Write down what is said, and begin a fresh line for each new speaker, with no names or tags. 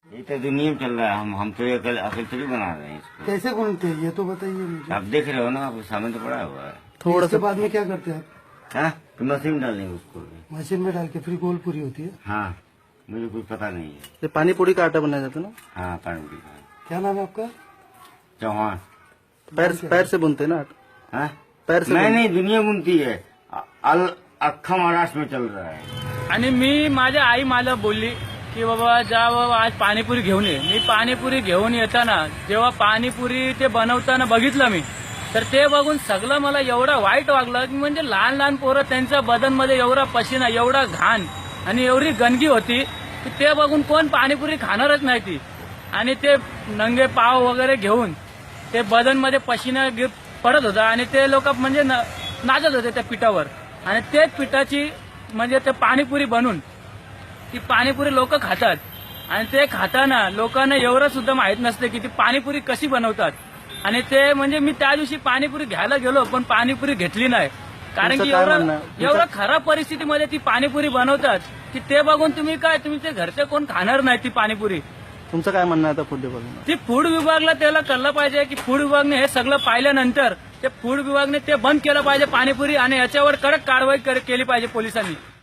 ये तो दुनिया में चल रहा है। हम तो ये अकल थोड़ी बना रहे हैं इसको।
कैसे घूमते हैं ये तो बताइए मुझे।
आप देख रहे हो ना, आपके सामने तो पड़ा हुआ है।
थोड़ा इसके बाद में क्या करते हैं आप?
हाँ, तो मशीन डालेंगे उसको।
मशीन में डाल के फिर गोल पूरी होती है।
हाँ, मुझे कुछ पता नहीं है।
ये पानी पूरी का आटा बनाया जाता है ना?
हाँ, पानी का
क्या नाम है आपका?
चौहान।
पैर से बुनते हैं ना आटा?
हाँ,
पैर से
नहीं, दुनिया बुनती है। अख्खा महाराष्ट्र में चल रहा है।
आणि मी माझ्या आई मला बोलली की बाबा जा बाबा आज पाणीपुरी घेऊन ये. मी पाणीपुरी घेऊन येताना जेव्हा पाणीपुरी ते बनवताना बघितलं मी, तर ते बघून सगळं मला एवढं वाईट वागलं की म्हणजे लहान लहान पोरं त्यांच्या बदनमध्ये एवढा पशिना, एवढा घाण आणि एवढी गंदगी होती की ते बघून कोण पाणीपुरी खाणारच नाही ती. आणि ते नंगे पाव वगैरे घेऊन ते बदनमध्ये पशिना पडत होता आणि ते लोक म्हणजे नाचत होते त्या पिठावर. आणि तेच पिठाची म्हणजे ते पाणीपुरी बनवून ती पाणीपुरी लोक खातात. आणि ते खाताना लोकांना एवढं सुद्धा माहित नसते की ती पाणीपुरी कशी बनवतात. आणि ते म्हणजे मी त्या दिवशी पाणीपुरी घ्यायला गेलो पण पाणीपुरी घेतली नाही. कारण की एवढं खराब परिस्थितीमध्ये ती पाणीपुरी बनवतात की ते बघून तुम्ही ते घरचे कोण खाणार नाही ती पाणीपुरी.
तुमचं काय म्हणणं आहे आता फूड डिपार्टमेंट?
ती फूड विभागला त्याला कळलं पाहिजे की फूड विभागने हे सगळं पाहिल्यानंतर ते फूड विभागने ते बंद केलं पाहिजे पाणीपुरी आणि याच्यावर कडक कारवाई केली पाहिजे पोलिसांनी.